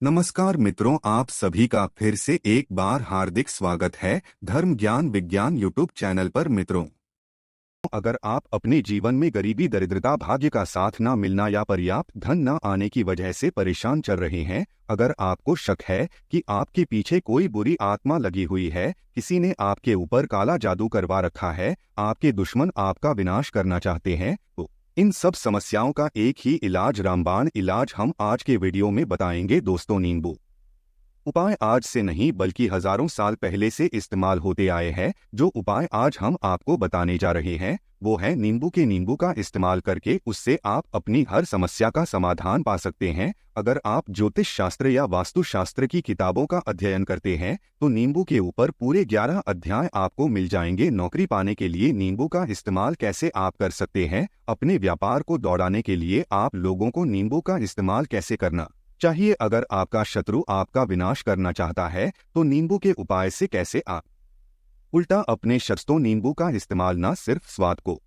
नमस्कार मित्रों, आप सभी का फिर से एक बार हार्दिक स्वागत है धर्म ज्ञान विज्ञान यूट्यूब चैनल पर। मित्रों, अगर आप अपने जीवन में गरीबी, दरिद्रता, भाग्य का साथ ना मिलना या पर्याप्त धन ना आने की वजह से परेशान चल रहे हैं, अगर आपको शक है कि आपके पीछे कोई बुरी आत्मा लगी हुई है, किसी ने आपके ऊपर काला जादू करवा रखा है, आपके दुश्मन आपका विनाश करना चाहते हैं, तो इन सब समस्याओं का एक ही इलाज, रामबाण इलाज, हम आज के वीडियो में बताएंगे दोस्तों। नींबू उपाय आज से नहीं बल्कि हजारों साल पहले से इस्तेमाल होते आए हैं। जो उपाय आज हम आपको बताने जा रहे हैं वो है नींबू का इस्तेमाल करके उससे आप अपनी हर समस्या का समाधान पा सकते हैं। अगर आप ज्योतिष शास्त्र या वास्तु शास्त्र की किताबों का अध्ययन करते हैं तो नींबू के ऊपर पूरे 11 अध्याय आपको मिल जाएंगे। नौकरी पाने के लिए नींबू का इस्तेमाल कैसे आप कर सकते हैं, अपने व्यापार को दौड़ाने के लिए आप लोगों को नींबू का इस्तेमाल कैसे करना चाहिए, अगर आपका शत्रु आपका विनाश करना चाहता है तो नींबू के उपाय से कैसे आप उल्टा अपने शस्त्रों। नींबू का इस्तेमाल न सिर्फ स्वाद को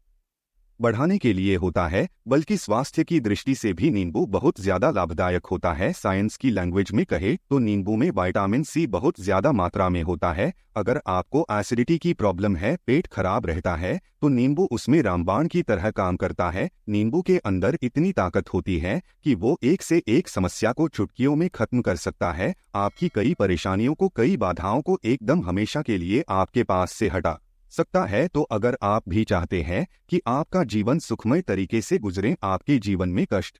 बढ़ाने के लिए होता है बल्कि स्वास्थ्य की दृष्टि से भी नींबू बहुत ज्यादा लाभदायक होता है। साइंस की लैंग्वेज में कहे तो नींबू में विटामिन सी बहुत ज्यादा मात्रा में होता है। अगर आपको एसिडिटी की प्रॉब्लम है, पेट खराब रहता है, तो नींबू उसमें रामबाण की तरह काम करता है। नींबू के अंदर इतनी ताकत होती है कि वो एक से एक समस्या को चुटकियों में खत्म कर सकता है। आपकी कई परेशानियों को, कई बाधाओं को एकदम हमेशा के लिए आपके पास से हटा सकता है। तो अगर आप भी चाहते हैं कि आपका जीवन सुखमय तरीके से गुजरे, आपके जीवन में कष्ट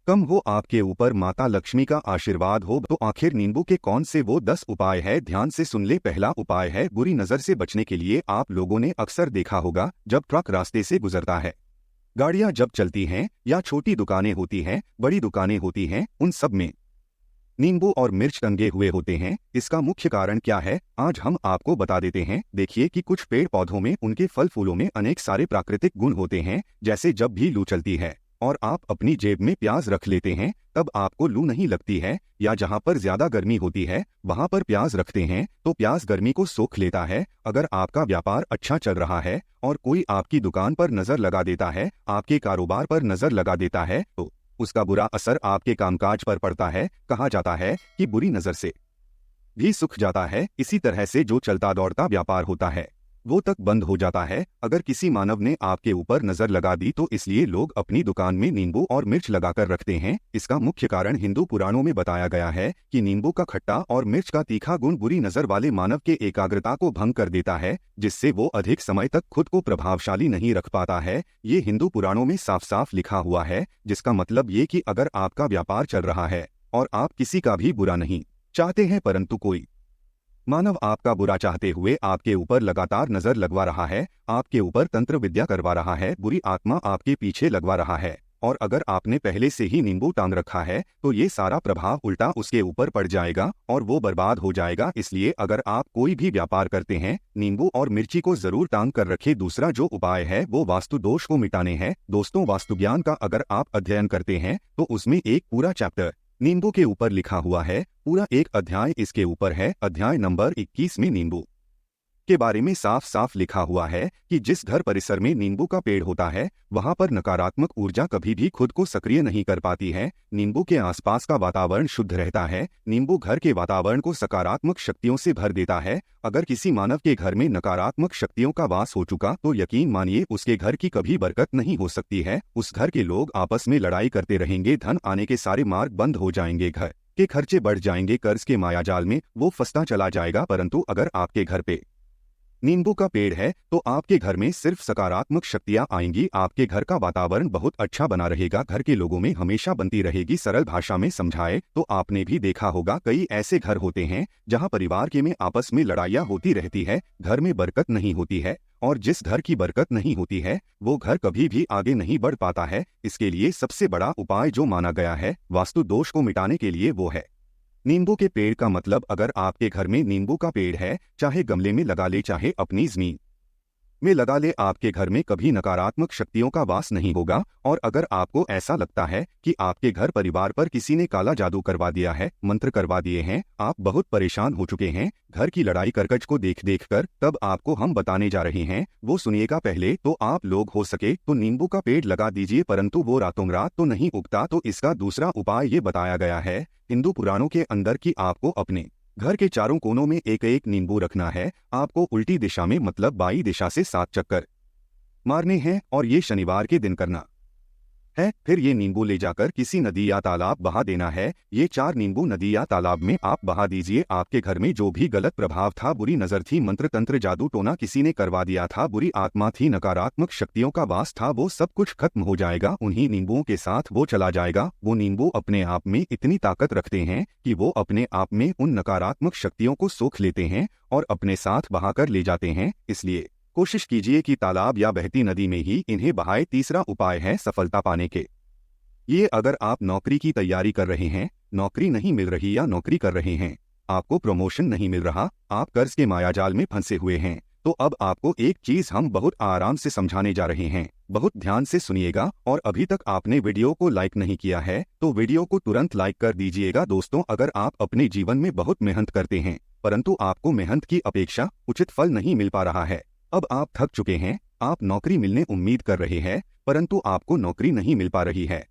कम हो, आपके ऊपर माता लक्ष्मी का आशीर्वाद हो, तो आखिर नींबू के कौन से वो 10 उपाय है, ध्यान से सुन ले। पहला उपाय है बुरी नजर से बचने के लिए। आप लोगों ने अक्सर देखा होगा जब ट्रक रास्ते से गुजरता है, गाड़ियां जब चलती हैं या छोटी दुकानें होती हैं, बड़ी दुकानें होती हैं, उन सब में नींबू और मिर्च टंगे हुए होते हैं। इसका मुख्य कारण क्या है, आज हम आपको बता देते हैं। देखिए कि कुछ पेड़ पौधों में, उनके फल फूलों में अनेक सारे प्राकृतिक गुण होते हैं। जैसे जब भी लू चलती है और आप अपनी जेब में प्याज रख लेते हैं तब आपको लू नहीं लगती है, या जहां पर ज्यादा गर्मी होती है वहां पर प्याज रखते हैं तो प्याज गर्मी को सोख लेता है। अगर आपका व्यापार अच्छा चल रहा है और कोई आपकी दुकान पर नजर लगा देता है, आपके कारोबार पर नजर लगा देता है, तो उसका बुरा असर आपके कामकाज पर पड़ता है। कहा जाता है कि बुरी नजर से भी सुख जाता है। इसी तरह से जो चलता दौड़ता व्यापार होता है वो तक बंद हो जाता है। अगर किसी मानव ने आपके ऊपर नजर लगा दी तो इसलिए लोग अपनी दुकान में नींबू और मिर्च लगाकर रखते हैं। इसका मुख्य कारण हिंदू पुराणों में बताया गया है कि नींबू का खट्टा और मिर्च का तीखा गुण बुरी नजर वाले मानव के एकाग्रता को भंग कर देता है, जिससे वो अधिक समय तक खुद को प्रभावशाली नहीं रख पाता है। ये हिंदू पुराणों में साफ साफ लिखा हुआ है, जिसका मतलब ये कि अगर आपका व्यापार चल रहा है और आप किसी का भी बुरा नहीं चाहते हैं, परंतु कोई मानव आपका बुरा चाहते हुए आपके ऊपर लगातार नजर लगवा रहा है, आपके ऊपर तंत्र विद्या करवा रहा है, बुरी आत्मा आपके पीछे लगवा रहा है, और अगर आपने पहले से ही नींबू टांग रखा है तो ये सारा प्रभाव उल्टा उसके ऊपर पड़ जाएगा और वो बर्बाद हो जाएगा। इसलिए अगर आप कोई भी व्यापार करते हैं, नींबू और मिर्ची को जरूर टांग कर रखें। दूसरा जो उपाय है वो वास्तु दोष को मिटाने हैं। दोस्तों, वास्तु ज्ञान का अगर आप अध्ययन करते हैं तो उसमें एक पूरा चैप्टर नींबू के ऊपर लिखा हुआ है, पूरा एक अध्याय इसके ऊपर है। अध्याय नंबर 21 में नींबू के बारे में साफ साफ लिखा हुआ है कि जिस घर परिसर में नींबू का पेड़ होता है वहां पर नकारात्मक ऊर्जा कभी भी खुद को सक्रिय नहीं कर पाती है। नींबू के आसपास का वातावरण शुद्ध रहता है। नींबू घर के वातावरण को सकारात्मक शक्तियों से भर देता है। अगर किसी मानव के घर में नकारात्मक शक्तियों का वास हो चुका तो यकीन मानिए उसके घर की कभी बरकत नहीं हो सकती है। उस घर के लोग आपस में लड़ाई करते रहेंगे, धन आने के सारे मार्ग बंद हो जाएंगे, घर के खर्चे बढ़ जाएंगे, कर्ज के मायाजाल में वो फंसता चला जाएगा। परंतु अगर आपके घर पे नींबू का पेड़ है तो आपके घर में सिर्फ सकारात्मक शक्तियां आएंगी, आपके घर का वातावरण बहुत अच्छा बना रहेगा, घर के लोगों में हमेशा बनती रहेगी। सरल भाषा में समझाए तो आपने भी देखा होगा कई ऐसे घर होते हैं जहां परिवार के में आपस में लड़ाइयां होती रहती है, घर में बरकत नहीं होती है, और जिस घर की बरकत नहीं होती है वो घर कभी भी आगे नहीं बढ़ पाता है। इसके लिए सबसे बड़ा उपाय जो माना गया है वास्तु दोष को मिटाने के लिए वो है नींबू के पेड़ का। मतलब अगर आपके घर में नींबू का पेड़ है, चाहे गमले में लगा ले चाहे अपनी जमीन में लगा ले, आपके घर में कभी नकारात्मक शक्तियों का वास नहीं होगा। और अगर आपको ऐसा लगता है कि आपके घर परिवार पर किसी ने काला जादू करवा दिया है, मंत्र करवा दिए हैं, आप बहुत परेशान हो चुके हैं घर की लड़ाई करकच को देख देख कर, तब आपको हम बताने जा रहे हैं वो सुनिएगा। पहले तो आप लोग हो सके तो नींबू का पेड़ लगा दीजिए, परंतु वो रातों रात तो नहीं उगता, तो इसका दूसरा उपाय ये बताया गया है हिंदू पुराणों के अंदर कि आपको अपने घर के चारों कोनों में एक एक नींबू रखना है। आपको उल्टी दिशा में मतलब बाई दिशा से 7 चक्कर मारने हैं और ये शनिवार के दिन करना है। फिर ये नींबू ले जाकर किसी नदी या तालाब बहा देना है। ये 4 नींबू नदी या तालाब में आप बहा दीजिए। आपके घर में जो भी गलत प्रभाव था, बुरी नजर थी, मंत्र तंत्र जादू टोना किसी ने करवा दिया था, बुरी आत्मा थी, नकारात्मक शक्तियों का वास था, वो सब कुछ खत्म हो जाएगा। उन्हीं नींबुओं के साथ वो चला जाएगा। वो नींबू अपने आप में इतनी ताकत रखते हैं कि वो अपने आप में उन नकारात्मक शक्तियों को सोख लेते हैं और अपने साथ बहाकर ले जाते हैं। इसलिए कोशिश कीजिए कि तालाब या बहती नदी में ही इन्हें बहाए। तीसरा उपाय है सफलता पाने के। ये अगर आप नौकरी की तैयारी कर रहे हैं, नौकरी नहीं मिल रही या नौकरी कर रहे हैं, आपको प्रमोशन नहीं मिल रहा, आप कर्ज के मायाजाल में फंसे हुए हैं, तो अब आपको एक चीज हम बहुत आराम से समझाने जा रहे हैं। बहुत ध्यान से सुनिएगा। और अभी तक आपने वीडियो को लाइक नहीं किया है तो वीडियो को तुरंत लाइक कर दीजिएगा। दोस्तों, अगर आप अपने जीवन में बहुत मेहनत करते हैं परंतु आपको मेहनत की अपेक्षा उचित फल नहीं मिल पा रहा है, अब आप थक चुके हैं, आप नौकरी मिलने उम्मीद कर रहे हैं परंतु आपको नौकरी नहीं मिल पा रही है,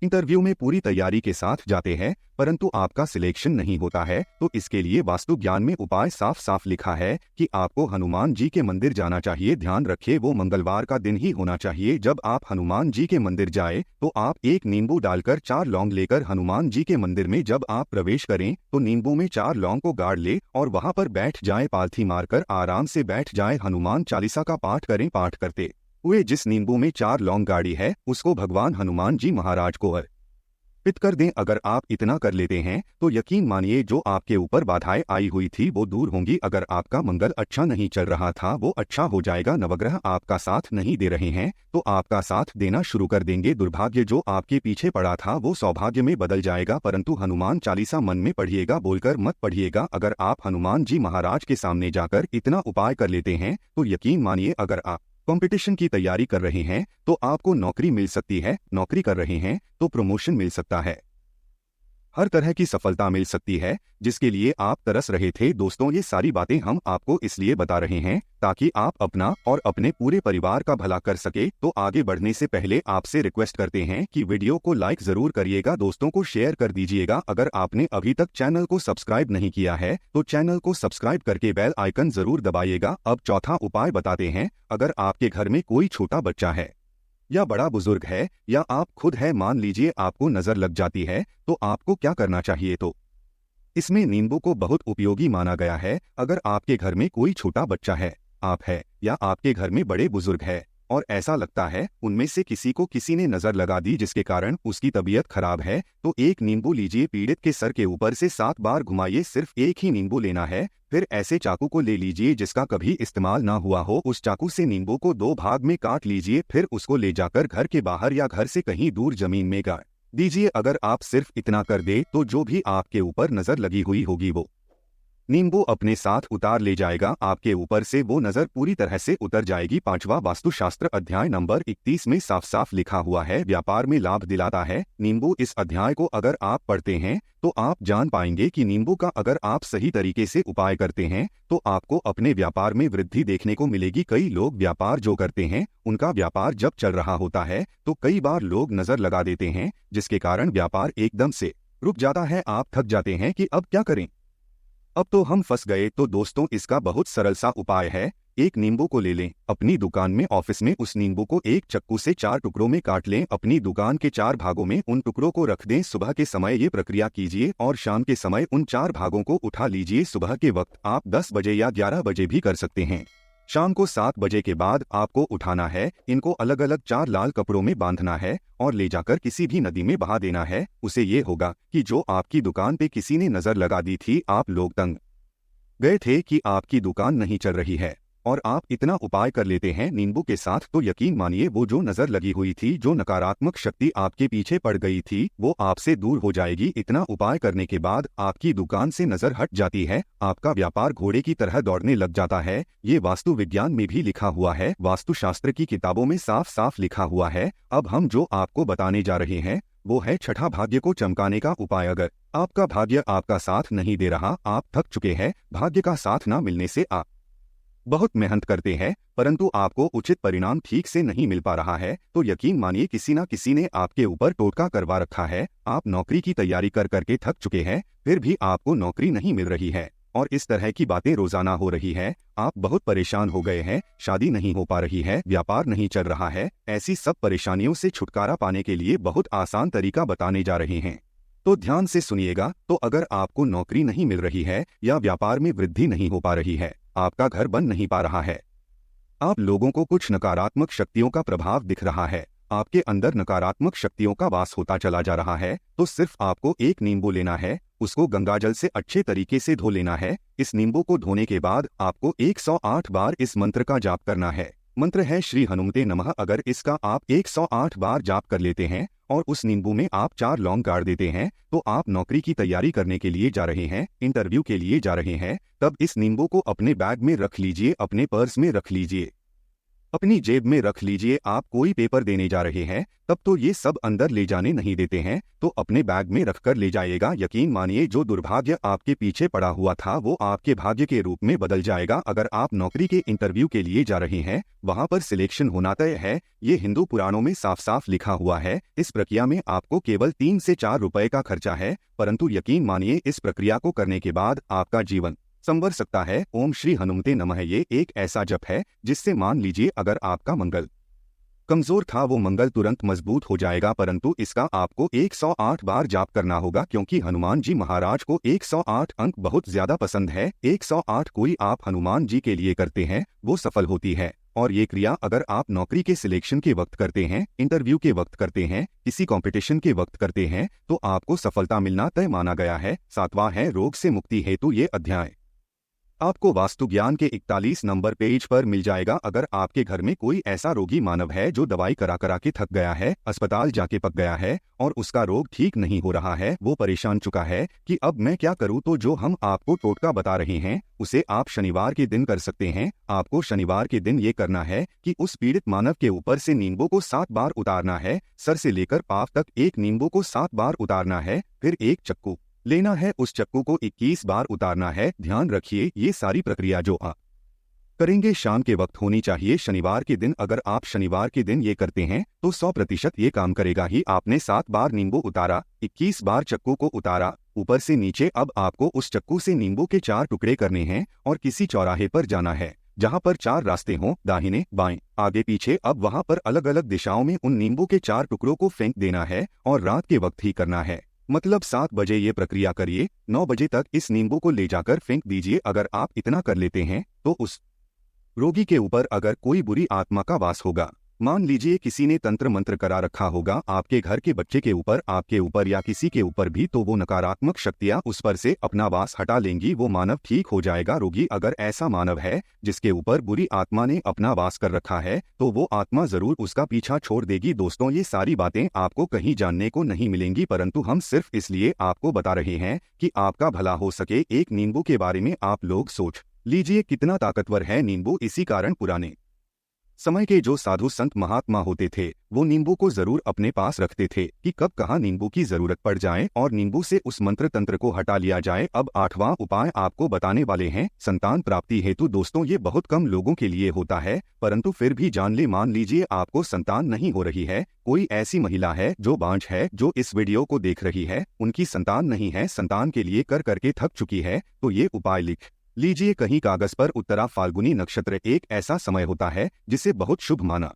इंटरव्यू में पूरी तैयारी के साथ जाते हैं परंतु आपका सिलेक्शन नहीं होता है, तो इसके लिए वास्तु ज्ञान में उपाय साफ साफ लिखा है कि आपको हनुमान जी के मंदिर जाना चाहिए। ध्यान रखिए, वो मंगलवार का दिन ही होना चाहिए। जब आप हनुमान जी के मंदिर जाए तो आप एक नींबू डालकर 4 लौंग लेकर हनुमान जी के मंदिर में जब आप प्रवेश करें तो नींबू में 4 लौंग को गाड़ ले और वहां पर बैठ जाए, पालथी मारकर आराम से बैठ जाए, हनुमान चालीसा का पाठ करें। पाठ करते हुए जिस नींबू में 4 लौंग गाड़ी है उसको भगवान हनुमान जी महाराज को अर्पित कर दें। अगर आप इतना कर लेते हैं तो यकीन मानिए जो आपके ऊपर बाधाएं आई हुई थी वो दूर होंगी। अगर आपका मंगल अच्छा नहीं चल रहा था वो अच्छा हो जाएगा। नवग्रह आपका साथ नहीं दे रहे हैं तो आपका साथ देना शुरू कर देंगे। दुर्भाग्य जो आपके पीछे पड़ा था वो सौभाग्य में बदल जाएगा। परंतु हनुमान चालीसा मन में पढ़िएगा, बोलकर मत पढ़िएगा। अगर आप हनुमान जी महाराज के सामने जाकर इतना उपाय कर लेते हैं तो यकीन मानिए अगर आप कंपटीशन की तैयारी कर रहे हैं तो आपको नौकरी मिल सकती है, नौकरी कर रहे हैं तो प्रमोशन मिल सकता है, हर तरह की सफलता मिल सकती है जिसके लिए आप तरस रहे थे। दोस्तों, ये सारी बातें हम आपको इसलिए बता रहे हैं ताकि आप अपना और अपने पूरे परिवार का भला कर सके। तो आगे बढ़ने से पहले आपसे रिक्वेस्ट करते हैं कि वीडियो को लाइक जरूर करिएगा, दोस्तों को शेयर कर दीजिएगा। अगर आपने अभी तक चैनल को सब्सक्राइब नहीं किया है तो चैनल को सब्सक्राइब करके बेल आइकन जरूर दबाइएगा। अब चौथा उपाय बताते हैं। अगर आपके घर में कोई छोटा बच्चा है या बड़ा बुजुर्ग है या आप खुद है, मान लीजिए आपको नजर लग जाती है, तो आपको क्या करना चाहिए? तो इसमें नींबू को बहुत उपयोगी माना गया है। अगर आपके घर में कोई छोटा बच्चा है, आप है या आपके घर में बड़े बुजुर्ग है और ऐसा लगता है उनमें से किसी को किसी ने नजर लगा दी जिसके कारण उसकी तबीयत खराब है, तो एक नींबू लीजिए, पीड़ित के सर के ऊपर से 7 बार घुमाइए। सिर्फ एक ही नींबू लेना है। फिर ऐसे चाकू को ले लीजिए जिसका कभी इस्तेमाल ना हुआ हो, उस चाकू से नींबू को 2 भाग में काट लीजिए। फिर उसको ले जाकर घर के बाहर या घर से कहीं दूर जमीन में गाड़ दीजिए। अगर आप सिर्फ इतना कर दे तो जो भी आपके ऊपर नजर लगी हुई होगी वो नींबू अपने साथ उतार ले जाएगा। आपके ऊपर से वो नजर पूरी तरह से उतर जाएगी। 5वां वास्तुशास्त्र अध्याय नंबर 31 में साफ साफ लिखा हुआ है, व्यापार में लाभ दिलाता है नींबू। इस अध्याय को अगर आप पढ़ते हैं तो आप जान पाएंगे कि नींबू का अगर आप सही तरीके से उपाय करते हैं तो आपको अपने व्यापार में वृद्धि देखने को मिलेगी। कई लोग व्यापार जो करते हैं उनका व्यापार जब चल रहा होता है तो कई बार लोग नजर लगा देते हैं जिसके कारण व्यापार एकदम से रुक जाता है। आप थक जाते हैं कि अब क्या करें, अब तो हम फंस गए। तो दोस्तों, इसका बहुत सरल सा उपाय है। एक नींबू को ले लें, अपनी दुकान में ऑफिस में उस नींबू को एक चाकू से 4 टुकड़ों में काट लें, अपनी दुकान के 4 भागों में उन टुकड़ों को रख दें। सुबह के समय ये प्रक्रिया कीजिए और शाम के समय उन 4 भागों को उठा लीजिए। सुबह के वक्त आप 10 बजे या 11 बजे भी कर सकते हैं। शाम को 7 बजे के बाद आपको उठाना है। इनको अलग अलग 4 लाल कपड़ों में बांधना है और ले जाकर किसी भी नदी में बहा देना है। उसे ये होगा कि जो आपकी दुकान पे किसी ने नजर लगा दी थी, आप लोग तंग गए थे कि आपकी दुकान नहीं चल रही है, और आप इतना उपाय कर लेते हैं नींबू के साथ, तो यकीन मानिए वो जो नजर लगी हुई थी, जो नकारात्मक शक्ति आपके पीछे पड़ गई थी, वो आपसे दूर हो जाएगी। इतना उपाय करने के बाद आपकी दुकान से नजर हट जाती है, आपका व्यापार घोड़े की तरह दौड़ने लग जाता है। ये वास्तु विज्ञान में भी लिखा हुआ है, वास्तुशास्त्र की किताबों में साफ साफ लिखा हुआ है। अब हम जो आपको बताने जा रहे हैं वो है छठा भाग्य को चमकाने का उपाय। अगर आपका भाग्य आपका साथ नहीं दे रहा, आप थक चुके हैं, भाग्य का साथ न मिलने से आप बहुत मेहनत करते हैं परंतु आपको उचित परिणाम ठीक से नहीं मिल पा रहा है, तो यकीन मानिए किसी न किसी ने आपके ऊपर टोटका करवा रखा है। आप नौकरी की तैयारी कर करके थक चुके हैं, फिर भी आपको नौकरी नहीं मिल रही है और इस तरह की बातें रोजाना हो रही है। आप बहुत परेशान हो गए हैं, शादी नहीं हो पा रही है, व्यापार नहीं चल रहा है। ऐसी सब परेशानियों से छुटकारा पाने के लिए बहुत आसान तरीका बताने जा रहे हैं, तो ध्यान से सुनिएगा। तो अगर आपको नौकरी नहीं मिल रही है या व्यापार में वृद्धि नहीं हो पा रही है, आपका घर बन नहीं पा रहा है, आप लोगों को कुछ नकारात्मक शक्तियों का प्रभाव दिख रहा है, आपके अंदर नकारात्मक शक्तियों का वास होता चला जा रहा है, तो सिर्फ आपको एक नींबू लेना है, उसको गंगाजल से अच्छे तरीके से धो लेना है। इस नींबू को धोने के बाद आपको 108 बार इस मंत्र का जाप करना है। मंत्र है श्री हनुमते नमः। अगर इसका आप 108 बार जाप कर लेते हैं और उस नींबू में आप 4 लौंग गाड़ देते हैं, तो आप नौकरी की तैयारी करने के लिए जा रहे हैं, इंटरव्यू के लिए जा रहे हैं, तब इस नींबू को अपने बैग में रख लीजिए, अपने पर्स में रख लीजिए, अपनी जेब में रख लीजिए। आप कोई पेपर देने जा रहे हैं तब तो ये सब अंदर ले जाने नहीं देते हैं, तो अपने बैग में रखकर ले जाइएगा। यकीन मानिए जो दुर्भाग्य आपके पीछे पड़ा हुआ था वो आपके भाग्य के रूप में बदल जाएगा। अगर आप नौकरी के इंटरव्यू के लिए जा रहे हैं, वहां पर सिलेक्शन होना तय है, ये हिंदू पुराणों में साफ साफ लिखा हुआ है। इस प्रक्रिया में आपको केवल 3 से 4 रुपए का खर्चा है, परंतु यकीन मानिए इस प्रक्रिया को करने के बाद आपका जीवन संवर सकता है। ओम श्री हनुमते नमः ये एक ऐसा जप है जिससे मान लीजिए अगर आपका मंगल कमजोर था वो मंगल तुरंत मजबूत हो जाएगा, परंतु इसका आपको 108 बार जाप करना होगा, क्योंकि हनुमान जी महाराज को 108 अंक बहुत ज्यादा पसंद है। 108 कोई आप हनुमान जी के लिए करते हैं वो सफल होती है। और ये क्रिया अगर आप नौकरी के सिलेक्शन के वक्त करते हैं, इंटरव्यू के वक्त करते हैं, किसी कंपटीशन के वक्त करते हैं, तो आपको सफलता मिलना तय माना गया है। 7वां है रोग से मुक्ति हेतु। ये अध्याय आपको वास्तु ज्ञान के 41 नंबर पेज पर मिल जाएगा। अगर आपके घर में कोई ऐसा रोगी मानव है जो दवाई करा करा के थक गया है, अस्पताल जाके पक गया है और उसका रोग ठीक नहीं हो रहा है, वो परेशान चुका है कि अब मैं क्या करूं, तो जो हम आपको टोटका बता रहे हैं उसे आप शनिवार के दिन कर सकते हैं। आपको शनिवार के दिन ये करना है कि उस पीड़ित मानव के ऊपर से नींबू को 7 बार उतारना है, सर से लेकर पांव तक एक नींबू को 7 बार उतारना है, फिर एक चक्कू लेना है, उस चक्कू को 21 बार उतारना है। ध्यान रखिए ये सारी प्रक्रिया जो आप करेंगे शाम के वक्त होनी चाहिए, शनिवार के दिन। अगर आप शनिवार के दिन ये करते हैं तो 100% ये काम करेगा ही। आपने 7 बार नींबू उतारा, 21 बार चक्कू को उतारा ऊपर से नीचे। अब आपको उस चक्कू से नींबू के 4 टुकड़े करने हैं और किसी चौराहे पर जाना है जहां पर 4 रास्ते हों, दाहिने बाएं आगे पीछे। अब वहां पर अलग अलग दिशाओं में उन नींबू के 4 टुकड़ों को फेंक देना है और रात के वक्त ही करना है, मतलब 7 बजे ये प्रक्रिया करिए, 9 बजे तक इस नींबू को ले जाकर फेंक दीजिए। अगर आप इतना कर लेते हैं तो उस रोगी के ऊपर अगर कोई बुरी आत्मा का वास होगा, मान लीजिए किसी ने तंत्र मंत्र करा रखा होगा आपके घर के बच्चे के ऊपर, आपके ऊपर या किसी के ऊपर भी, तो वो नकारात्मक शक्तियां उस पर से अपना वास हटा लेंगी, वो मानव ठीक हो जाएगा। रोगी अगर ऐसा मानव है जिसके ऊपर बुरी आत्मा ने अपना वास कर रखा है तो वो आत्मा जरूर उसका पीछा छोड़ देगी। दोस्तों ये सारी बातें आपको कहीं जानने को नहीं मिलेंगी, परंतु हम सिर्फ इसलिए आपको बता रहे हैं कि आपका भला हो सके। एक नींबू के बारे में आप लोग सोच लीजिए कितना ताकतवर है नींबू। इसी कारण पुराने समय के जो साधु संत महात्मा होते थे वो नींबू को जरूर अपने पास रखते थे कि कब कहाँ नींबू की जरूरत पड़ जाए और नींबू से उस मंत्र तंत्र को हटा लिया जाए। अब 8वां उपाय आपको बताने वाले हैं संतान प्राप्ति हेतु। दोस्तों ये बहुत कम लोगों के लिए होता है, परंतु फिर भी जान ले। मान लीजिए आपको संतान नहीं हो रही है, कोई ऐसी महिला है जो बांझ है जो इस वीडियो को देख रही है, उनकी संतान नहीं है, संतान के लिए कर करके थक चुकी है, तो ये उपाय लिख लीजिए कहीं कागज पर। उत्तरा फाल्गुनी नक्षत्र एक ऐसा समय होता है जिसे बहुत शुभ माना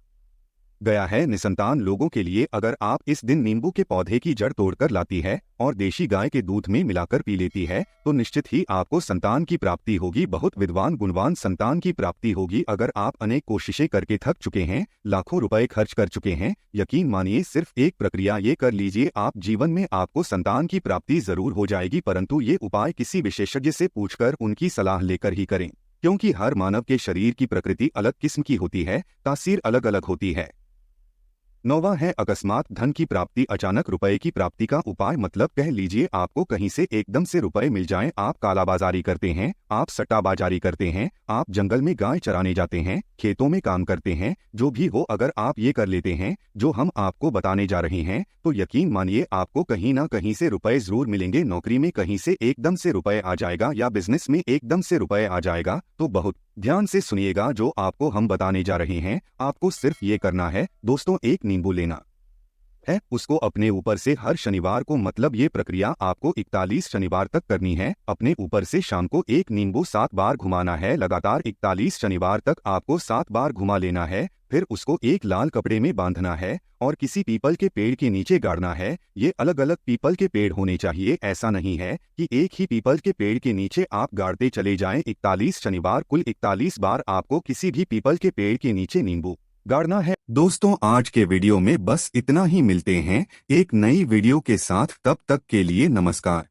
गया है निसंतान लोगों के लिए। अगर आप इस दिन नींबू के पौधे की जड़ तोड़कर लाती है और देशी गाय के दूध में मिलाकर पी लेती है तो निश्चित ही आपको संतान की प्राप्ति होगी, बहुत विद्वान गुणवान संतान की प्राप्ति होगी। अगर आप अनेक कोशिशें करके थक चुके हैं, लाखों रुपए खर्च कर चुके हैं, यकीन मानिए सिर्फ एक प्रक्रिया ये कर लीजिए, आप जीवन में आपको संतान की प्राप्ति जरूर हो जाएगी। परंतु ये उपाय किसी विशेषज्ञ से पूछकर उनकी सलाह लेकर ही करें। क्योंकि हर मानव के शरीर की प्रकृति अलग किस्म की होती है, तासीर अलग अलग होती है। 9वां है अकस्मात धन की प्राप्ति, अचानक रुपए की प्राप्ति का उपाय। मतलब कह लीजिए आपको कहीं से एकदम से रुपए मिल जाएं। आप कालाबाजारी करते हैं, आप सट्टाबाजारी करते हैं, आप जंगल में गाय चराने जाते हैं, खेतों में काम करते हैं, जो भी हो, अगर आप ये कर लेते हैं जो हम आपको बताने जा रहे हैं, तो यकीन मानिए आपको कहीं ना कहीं से रुपए जरूर मिलेंगे। नौकरी में कहीं से एकदम से रुपए आ जाएगा या बिजनेस में एकदम से रुपए आ जाएगा। तो बहुत ध्यान से सुनिएगा जो आपको हम बताने जा रहे हैं। आपको सिर्फ ये करना है दोस्तों, एक नींबू लेना है, उसको अपने ऊपर से हर शनिवार को, मतलब ये प्रक्रिया आपको 41 शनिवार तक करनी है। अपने ऊपर से शाम को एक नींबू 7 बार घुमाना है। लगातार 41 शनिवार तक आपको 7 बार घुमा लेना है। फिर उसको एक लाल कपड़े में बांधना है और किसी पीपल के पेड़ के नीचे गाड़ना है। ये अलग अलग पीपल के पेड़ होने चाहिए, ऐसा नहीं है कि एक ही पीपल के पेड़ के नीचे आप गाड़ते चले जाएं। 41 शनिवार, कुल 41 बार आपको किसी भी पीपल के पेड़ के नीचे नींबू गाड़ना है। दोस्तों आज के वीडियो में बस इतना ही। मिलते हैं एक नई वीडियो के साथ, तब तक के लिए नमस्कार।